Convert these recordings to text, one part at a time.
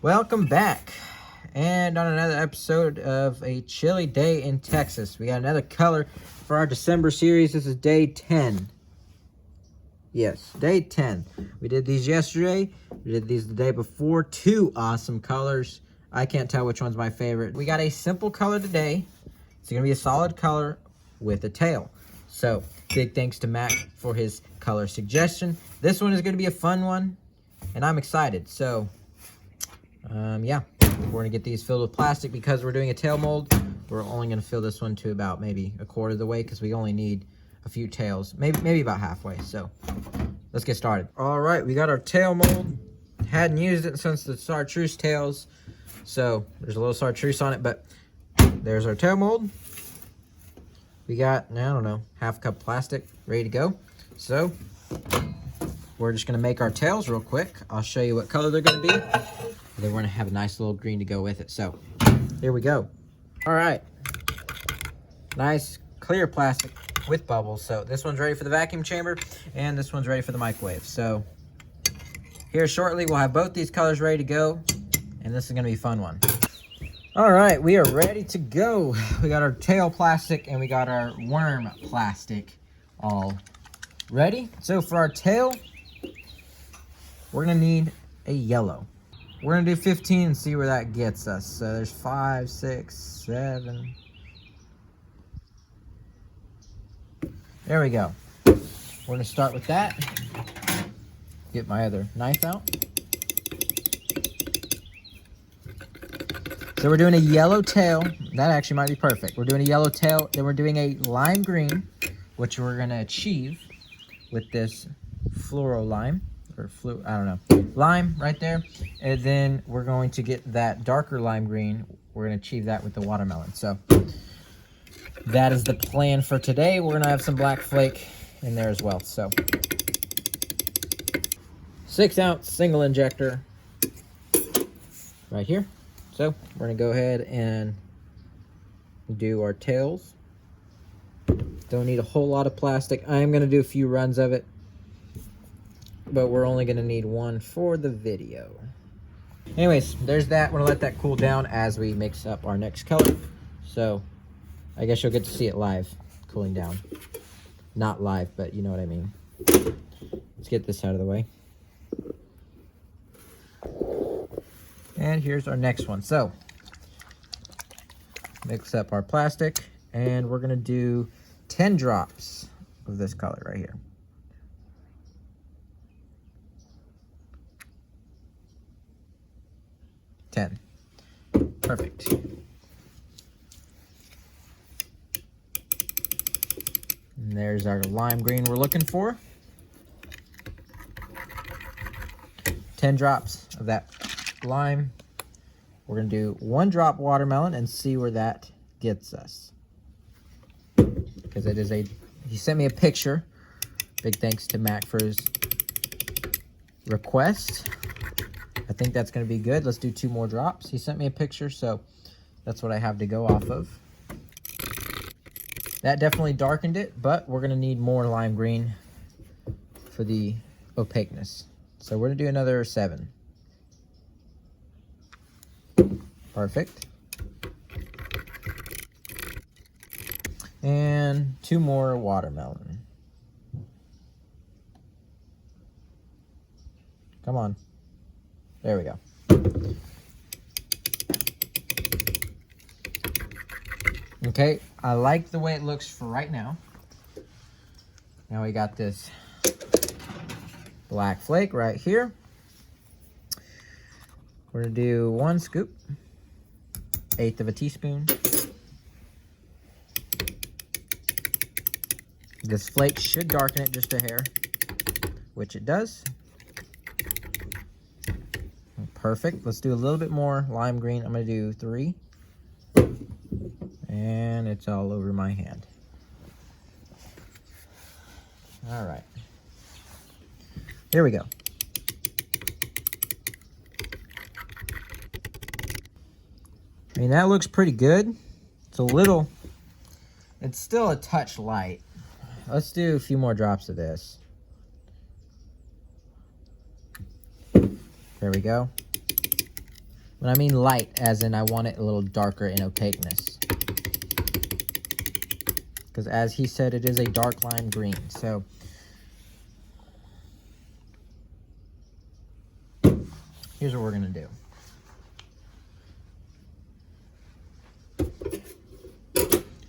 Welcome back, and on another episode of A Chilly Day in Texas. We got another color for our December series. This is day 10. Yes, day 10. We did these yesterday. We did these the day before. Two awesome colors. I can't tell which one's my favorite. We got a simple color today. It's going to be a solid color with a tail. So, big thanks to Mac for his color suggestion. This one is going to be a fun one, and I'm excited. So, yeah, we're going to get these filled with plastic because we're doing a tail mold. We're only going to fill this one to about maybe a quarter of the way because we only need a few tails, maybe about halfway. So let's get started. All right, we got our tail mold. Hadn't used it since the chartreuse tails, so there's a little chartreuse on it, but there's our tail mold. We got, I don't know, half cup plastic ready to go. So we're just going to make our tails real quick. I'll show you what color they're going to be. Then we're going to have a nice little green to go with it. So here we go. All right. Nice clear plastic with bubbles. So this one's ready for the vacuum chamber, and this one's ready for the microwave. So here shortly, we'll have both these colors ready to go, and this is going to be a fun one. All right, we are ready to go. We got our tail plastic, and we got our worm plastic all ready. So for our tail, we're going to need a yellow. We're going to do 15 and see where that gets us. So there's 5, 6, 7. There we go. We're going to start with that. Get my other knife out. So we're doing a yellow tail. That actually might be perfect. We're doing a yellow tail. Then we're doing a lime green, which we're going to achieve with this fluoro lime. I don't know, lime right there. And then we're going to get that darker lime green. We're going to achieve that with the watermelon. So that is the plan for today. We're going to have some black flake in there as well. So 6-ounce single injector right here. So we're going to go ahead and do our tails. Don't need a whole lot of plastic. I am going to do a few runs of it, but we're only going to need one for the video. Anyways, there's that. We're going to let that cool down as we mix up our next color. So I guess you'll get to see it live, cooling down. Not live, but you know what I mean. Let's get this out of the way. And here's our next one. So mix up our plastic, and we're going to do 10 drops of this color right here. 10. Perfect. And there's our lime green we're looking for. 10 drops of that lime. We're going to do 1 drop watermelon and see where that gets us. Because it is he sent me a picture. Big thanks to Mac for his request. I think that's going to be good. Let's do 2 more drops. He sent me a picture, so that's what I have to go off of. That definitely darkened it, but we're going to need more lime green for the opaqueness. So we're going to do another 7. Perfect. And 2 more watermelon. Come on. There we go. Okay, I like the way it looks for right now. Now we got this black flake right here. We're gonna do 1 scoop, 1/8 of a teaspoon. This flake should darken it just a hair, which it does. Perfect. Let's do a little bit more lime green. I'm going to do 3. And it's all over my hand. All right. Here we go. I mean, that looks pretty good. It's still a touch light. Let's do a few more drops of this. There we go. When I mean light, as in I want it a little darker in opaqueness. Because as he said, it is a dark lime green. So here's what we're going to do.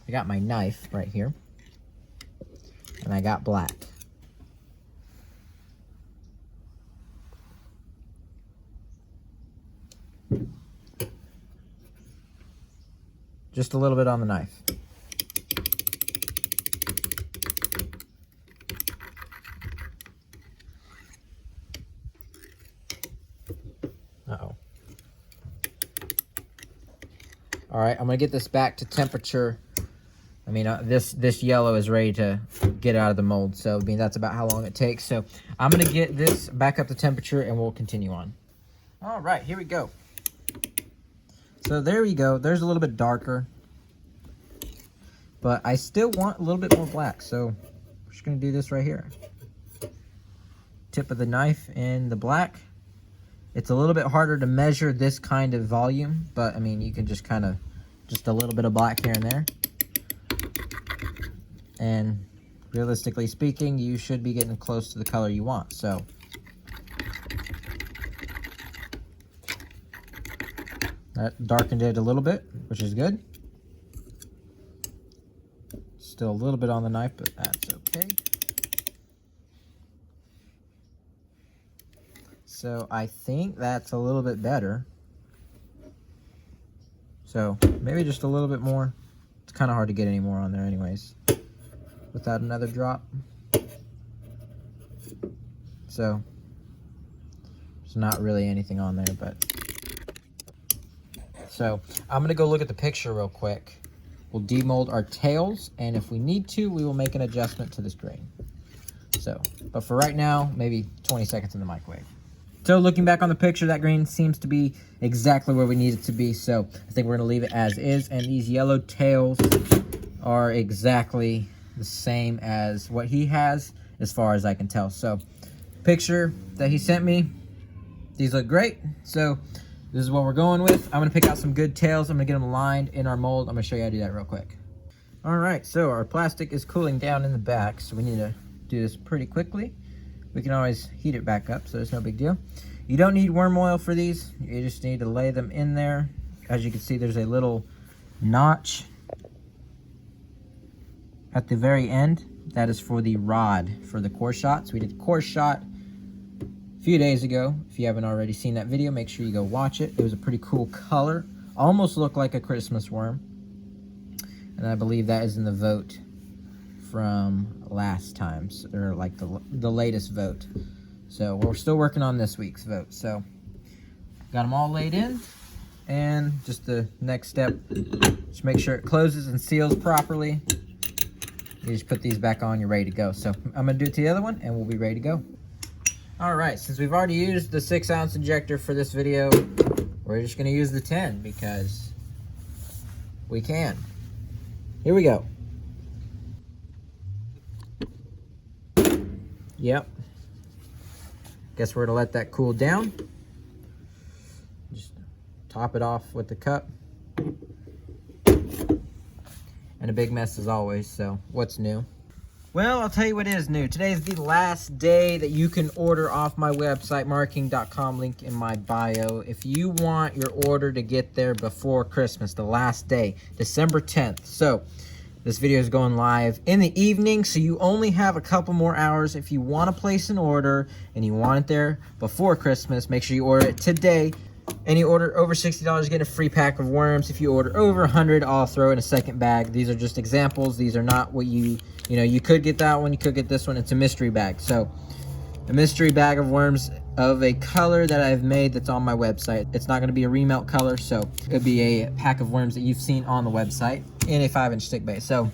I got my knife right here. And I got black. Just a little bit on the knife. Uh-oh. All right, I'm gonna get this back to temperature. I mean, this yellow is ready to get out of the mold, so I mean that's about how long it takes. So I'm gonna get this back up to temperature, and we'll continue on. All right, here we go. So there we go. There's a little bit darker, but I still want a little bit more black. So we're just gonna do this right here. Tip of the knife in the black. It's a little bit harder to measure this kind of volume, but I mean, you can just kind of, just a little bit of black here and there. And realistically speaking, you should be getting close to the color you want. So that darkened it a little bit, which is good. Still a little bit on the knife, but that's okay. So I think that's a little bit better. So maybe just a little bit more. It's kind of hard to get any more on there anyways, without another drop. So there's not really anything on there, but. So I'm gonna go look at the picture real quick. We'll demold our tails, and if we need to, we will make an adjustment to this grain. So, but for right now, maybe 20 seconds in the microwave. So looking back on the picture, that grain seems to be exactly where we need it to be. So I think we're gonna leave it as is, and these yellow tails are exactly the same as what he has, as far as I can tell. So picture that he sent me, these look great. So this is what we're going with. I'm gonna pick out some good tails. I'm gonna get them lined in our mold. I'm gonna show you how to do that real quick. All right, so our plastic is cooling down in the back, so we need to do this pretty quickly. We can always heat it back up, so it's no big deal. You don't need worm oil for these. You just need to lay them in there. As you can see, there's a little notch at the very end. That is for the rod for the core shot. So we did the core shot a few days ago. If you haven't already seen that video, make sure you go watch it. It was a pretty cool color. Almost looked like a Christmas worm. And I believe that is in the vote from last time's, or like the latest vote. So we're still working on this week's vote. So got them all laid in, and just the next step, just make sure it closes and seals properly. You just put these back on, you're ready to go. So I'm gonna do it to the other one, and we'll be ready to go. All right, since we've already used the 6-ounce injector for this video, we're just gonna use the 10 because we can. Here we go. Yep. Guess we're gonna let that cool down. Just top it off with the cup. And a big mess as always, so what's new? Well, I'll tell you what is new. Today is the last day that you can order off my website, marking.com, link in my bio. If you want your order to get there before Christmas, the last day, December 10th. So this video is going live in the evening, so you only have a couple more hours. If you want to place an order and you want it there before Christmas, make sure you order it today. Any order over $60, get a free pack of worms. If you order over 100, I'll throw in a second bag. These are just examples. These are not what you know, you could get that one, you could get this one. It's a mystery bag. So a mystery bag of worms of a color that I've made that's on my website. It's not going to be a remelt color, so it would be a pack of worms that you've seen on the website in a 5-inch stick base. So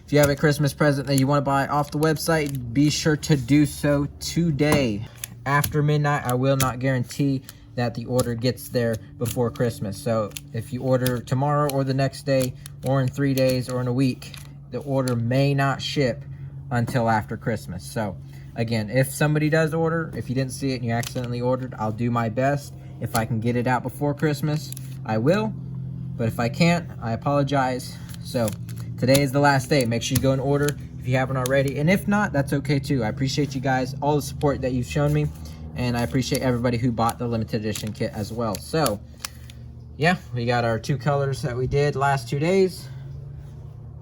if you have a Christmas present that you want to buy off the website, be sure to do so today. After midnight, I will not guarantee that the order gets there before Christmas. So if you order tomorrow or the next day or in 3 days or in a week, the order may not ship until after Christmas. So again, if somebody does order, if you didn't see it and you accidentally ordered, I'll do my best If I can get it out before Christmas, I will. But if I can't, I apologize. So today is the last day. Make sure you go and order if you haven't already. And if not, that's okay too. I appreciate you guys, all the support that you've shown me. And I appreciate everybody who bought the limited edition kit as well. So yeah, we got our 2 colors that we did last 2 days.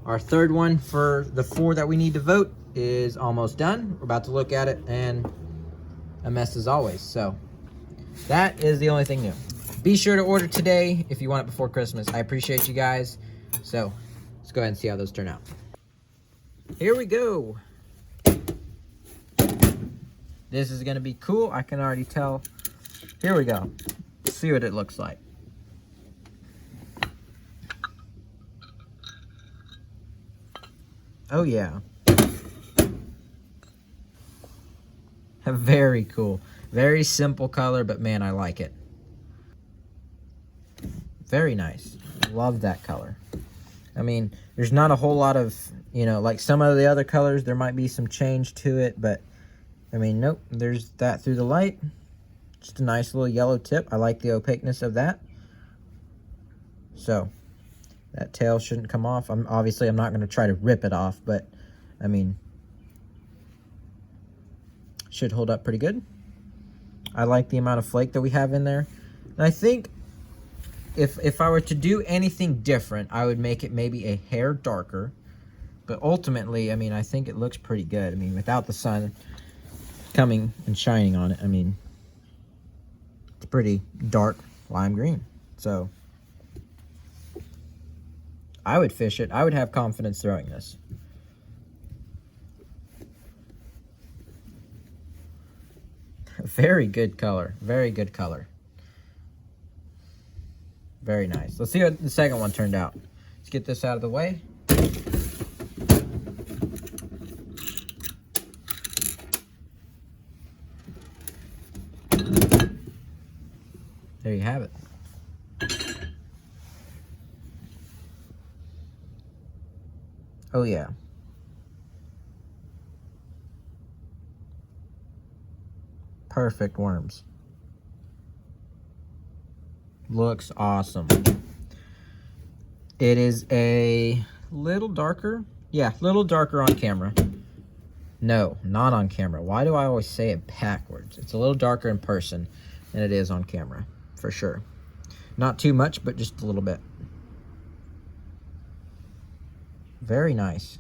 Our third one for the 4 that we need to vote is almost done. We're about to look at it, and a mess as always. So that is the only thing new. Be sure to order today if you want it before Christmas. I appreciate you guys. So let's go ahead and see how those turn out. Here we go. This is gonna be cool. I can already tell. Here we go. Let's see what it looks like. Oh yeah. Very cool. Very simple color, but man, I like it. Very nice. Love that color. I mean, there's not a whole lot of, you know, like some of the other colors, there might be some change to it, but I mean, nope, there's that through the light. Just a nice little yellow tip. I like the opaqueness of that. So that tail shouldn't come off. I'm not going to try to rip it off, but I mean, should hold up pretty good. I like the amount of flake that we have in there. And I think if I were to do anything different, I would make it maybe a hair darker. But ultimately, I mean, I think it looks pretty good. I mean, without the sun coming and shining on it, I mean, it's pretty dark lime green. So I would fish it. I would have confidence throwing this. Very good color. Very good color. Very nice. Let's see what the second one turned out. Let's get this out of the way. There you have it. Oh yeah. Perfect worms. Looks awesome. It is a little darker. Yeah, little darker on camera. No, not on camera. Why do I always say it backwards? It's a little darker in person than it is on camera, for sure. Not too much, but just a little bit. Very nice.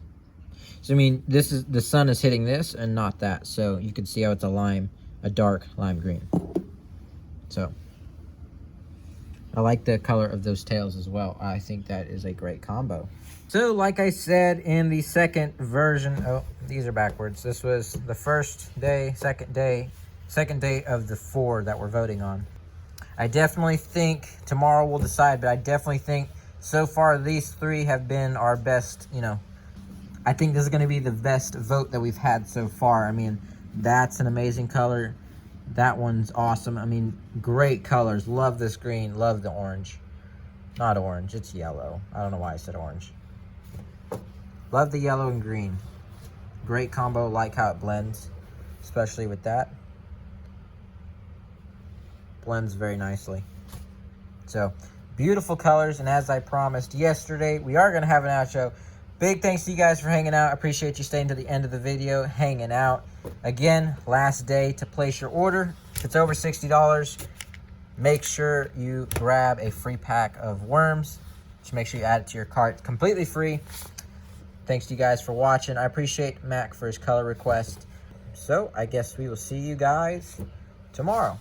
So I mean, this is the sun is hitting this and not that, so you can see how it's a dark lime green. So I like the color of those tails as well. I think that is a great combo. So like I said in the second version, oh, these are backwards. This was the first day, second day of the 4 that we're voting on. I definitely think tomorrow we'll decide, but I definitely think so far these 3 have been our best, you know, I think this is going to be the best vote that we've had so far. I mean, that's an amazing color. That one's awesome. I mean, great colors. Love this green. Love the orange. Not orange. It's yellow. I don't know why I said orange. Love the yellow and green. Great combo. Like how it blends, especially with that. Blends very nicely. So, beautiful colors. And as I promised yesterday, we are going to have an outro. Big thanks to you guys for hanging out. I appreciate you staying to the end of the video, hanging out. Again, last day to place your order. If it's over $60, make sure you grab a free pack of worms. Just make sure you add it to your cart. It's completely free. Thanks to you guys for watching. I appreciate Mac for his color request. So, I guess we will see you guys tomorrow.